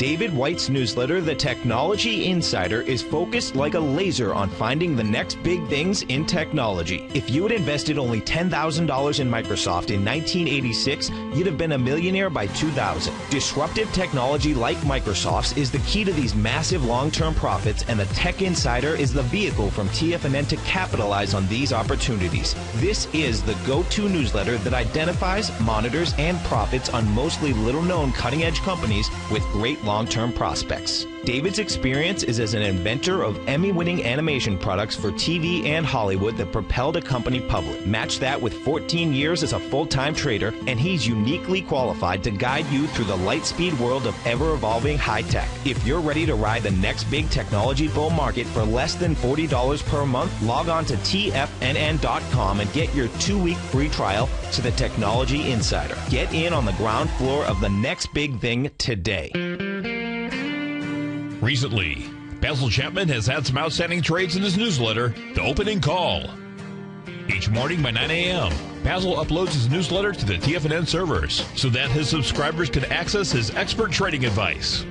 David White's newsletter, The Technology Insider, is focused like a laser on finding the next big things in technology. If you had invested only $10,000 in Microsoft in 1986, you'd have been a millionaire by 2000. Disruptive technology like Microsoft's is the key to these massive long-term profits, and the Tech Insider is the vehicle from TFNN to capitalize on these opportunities. This is the go-to newsletter that identifies, monitors, and profits on mostly little-known cutting-edge companies with great long-term prospects. David's experience is as an inventor of Emmy-winning animation products for TV and Hollywood that propelled a company public. Match that with 14 years as a full-time trader, and he's uniquely qualified to guide you through the light-speed world of ever-evolving high-tech. If you're ready to ride the next big technology bull market for less than $40 per month, log on to TFNN.com and get your 2-week free trial to the Technology Insider. Get in on the ground floor of the next big thing today. Recently, Basil Chapman has had some outstanding trades in his newsletter, The Opening Call. Each morning by 9 a.m., Basil uploads his newsletter to the TFNN servers so that his subscribers can access his expert trading advice.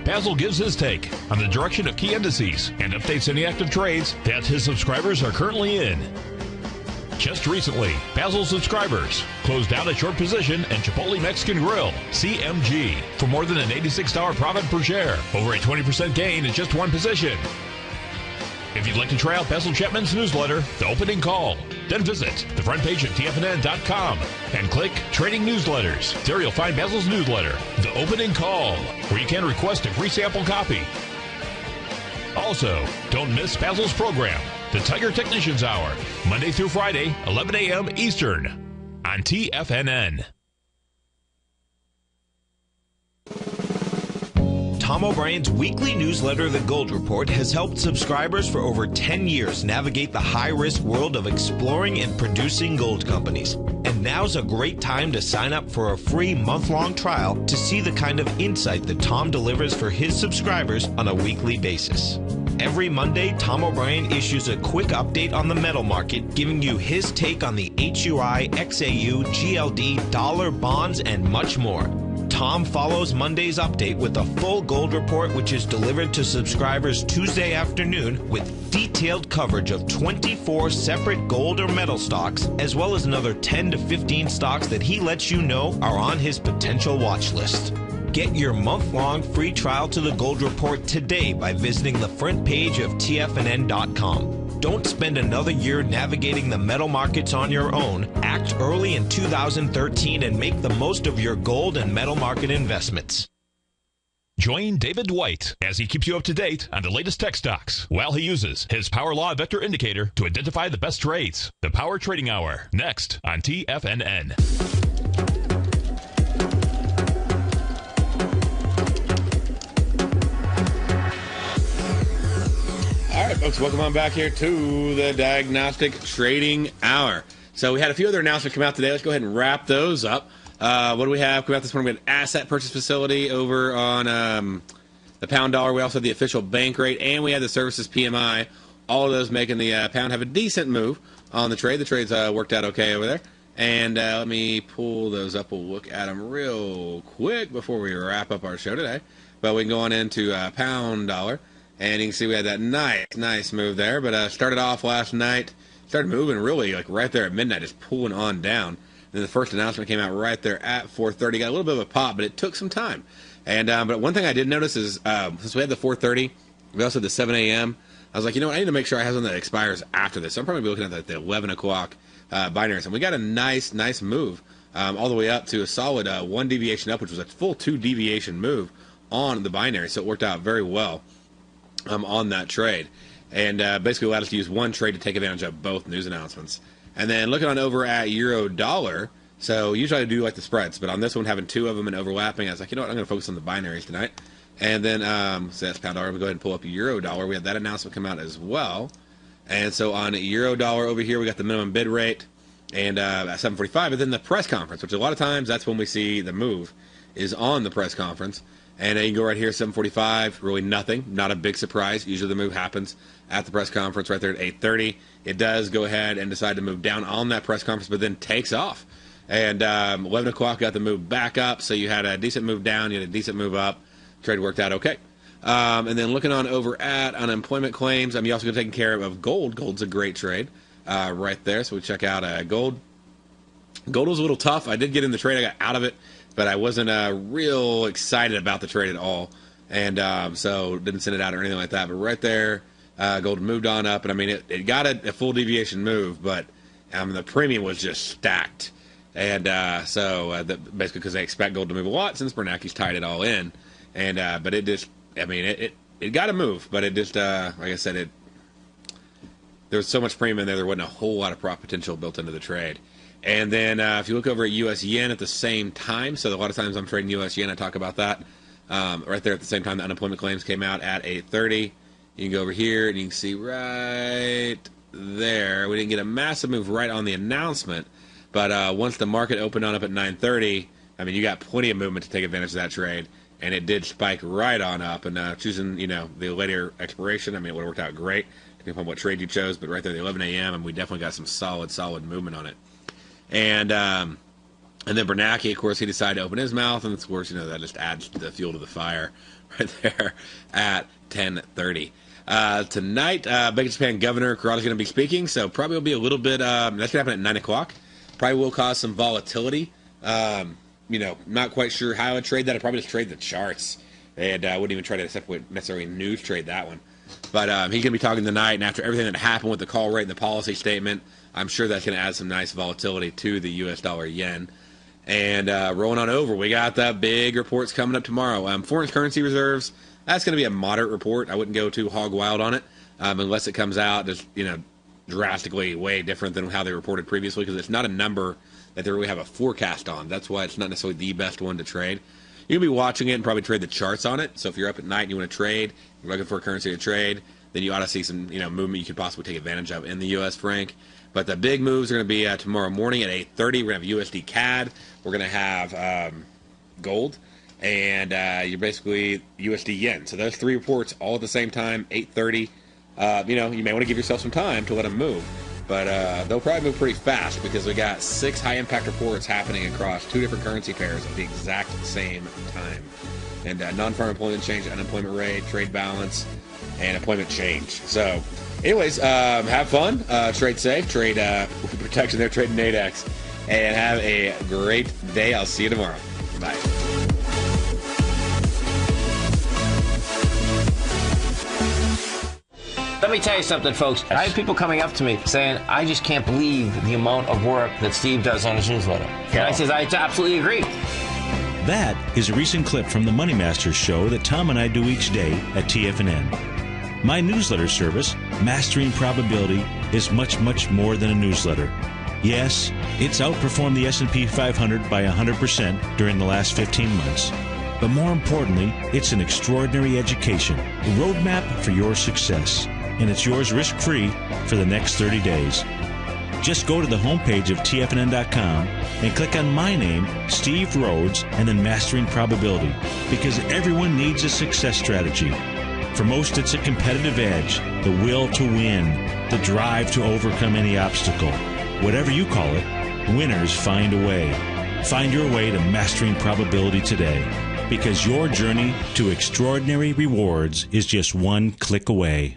Basil gives his take on the direction of key indices and updates any active trades that his subscribers are currently in. Just recently, Basil's subscribers closed out a short position in Chipotle Mexican Grill, CMG, for more than an $86 profit per share, over a 20% gain in just one position. If you'd like to try out Basil Chapman's newsletter, The Opening Call, then visit the front page at TFNN.com and click Trading Newsletters. There you'll find Basil's newsletter, The Opening Call, where you can request a free sample copy. Also, don't miss Basil's program, The Tiger Technicians Hour, Monday through Friday, 11 a.m. Eastern, on TFNN. Tom O'Brien's weekly newsletter, The Gold Report, has helped subscribers for over 10 years navigate the high-risk world of exploring and producing gold companies. And now's a great time to sign up for a free month-long trial to see the kind of insight that Tom delivers for his subscribers on a weekly basis. Every Monday, Tom O'Brien issues a quick update on the metal market, giving you his take on the HUI, XAU, GLD, dollar, bonds, and much more. Tom follows Monday's update with a full gold report, which is delivered to subscribers Tuesday afternoon with detailed coverage of 24 separate gold or metal stocks, as well as another 10 to 15 stocks that he lets you know are on his potential watch list. Get your month-long free trial to the Gold Report today by visiting the front page of TFNN.com. Don't spend another year navigating the metal markets on your own. Act early in 2013 and make the most of your gold and metal market investments. Join David White as he keeps you up to date on the latest tech stocks while he uses his Power Law Vector Indicator to identify the best trades. The Power Trading Hour, next on TFNN. All right, folks, welcome on back here to the Diagnostic Trading Hour. So we had a few other announcements come out today. Let's go ahead and wrap those up. What do we have come out this morning? We had an asset purchase facility over on the pound dollar. We also had the official bank rate, and we had the services PMI. All of those making the pound have a decent move on the trade. The trade's worked out okay over there. And let me pull those up. We'll look at them real quick before we wrap up our show today. But we can go on into pound dollar. And you can see we had that nice move there. But started off last night, started moving really like right there at midnight, just pulling on down. And then the first announcement came out right there at 4:30. Got a little bit of a pop, but it took some time. And but one thing I did notice is since we had the 4:30, we also had the 7 a.m. I was like, you know what, I need to make sure I have something that expires after this. So I'm probably looking at the 11 o'clock binaries. And we got a nice move all the way up to a solid 1 deviation up, which was a full 2 deviation move on the binary. So it worked out very well on that trade, and basically allowed us to use one trade to take advantage of both news announcements. And then looking on over at euro dollar, so usually I do like the spreads, but on this one having two of them and overlapping, I was like, you know what, I'm going to focus on the binaries tonight. And then so that's pound dollar. We'll go ahead and pull up euro dollar. We had that announcement come out as well. And so on euro dollar over here, we got the minimum bid rate and at 7:45, but then the press conference, which a lot of times that's when we see the move is on the press conference. And you can go right here, 7:45, really nothing, not a big surprise. Usually the move happens at the press conference right there at 8:30. It does go ahead and decide to move down on that press conference, but then takes off. And 11 o'clock got the move back up, so you had a decent move down, you had a decent move up. trade worked out okay. And then looking on over at unemployment claims, you also got taking care of gold. Gold's a great trade right there. So we check out gold. Gold was a little tough. I did get in the trade. I got out of it, but I wasn't real excited about the trade at all. And so didn't send it out or anything like that. But right there, gold moved on up. And, it got a full deviation move, but the premium was just stacked. And basically because they expect gold to move a lot since Bernanke's tied it all in. And but it just, it got to move. But it just, like I said, there was so much premium in there, there wasn't a whole lot of profit potential built into the trade. And then if you look over at U.S. yen at the same time, so a lot of times I'm trading U.S. yen, I talk about that. Right there at the same time, the unemployment claims came out at 8:30. You can go over here and you can see right there. We didn't get a massive move right on the announcement, but once the market opened on up at 9:30, you got plenty of movement to take advantage of that trade, and it did spike right on up. And choosing, the later expiration, it would have worked out great, depending upon what trade you chose. But right there, the 11 a.m., and we definitely got some solid movement on it. And then Bernanke, of course, he decided to open his mouth, and of course, that just adds the fuel to the fire right there at 10:30. Tonight, Bank of Japan Governor Kurata's going to be speaking, so probably will be a little bit, that's going to happen at 9 o'clock. Probably will cause some volatility. Not quite sure how I would trade that. I'd probably just trade the charts, and I wouldn't even try to necessarily news trade that one. But he's going to be talking tonight, and after everything that happened with the call rate and the policy statement, I'm sure that's going to add some nice volatility to the U.S. dollar yen. And rolling on over, we got the big reports coming up tomorrow. Foreign currency reserves, that's going to be a moderate report. I wouldn't go too hog wild on it unless it comes out just, drastically way different than how they reported previously, because it's not a number that they really have a forecast on. That's why it's not necessarily the best one to trade. You'll be watching it and probably trade the charts on it. So if you're up at night and you want to trade, you're looking for a currency to trade, then you ought to see some movement you could possibly take advantage of in the U.S. franc. But the big moves are going to be tomorrow morning at 8:30. We're going to have USD CAD. We're going to have gold. And you're basically USD yen. So those three reports all at the same time, 8:30. You may want to give yourself some time to let them move. But they'll probably move pretty fast because we got 6 high-impact reports happening across 2 different currency pairs at the exact same time. And non-farm employment change, unemployment rate, trade balance, and employment change. So, anyways, have fun, trade safe, trade with protection there, trade Nadex, and have a great day. I'll see you tomorrow. Bye. Let me tell you something, folks. I have people coming up to me saying, I just can't believe the amount of work that Steve does on his newsletter. And I says, I absolutely agree. That is a recent clip from the Money Masters show that Tom and I do each day at TFNN. My newsletter service, Mastering Probability, is much, much more than a newsletter. Yes, it's outperformed the S&P 500 by 100% during the last 15 months. But more importantly, it's an extraordinary education, a roadmap for your success. And it's yours risk-free for the next 30 days. Just go to the homepage of TFNN.com and click on my name, Steve Rhodes, and then Mastering Probability, because everyone needs a success strategy. For most, it's a competitive edge, the will to win, the drive to overcome any obstacle. Whatever you call it, winners find a way. Find your way to Mastering Probability today, because your journey to extraordinary rewards is just one click away.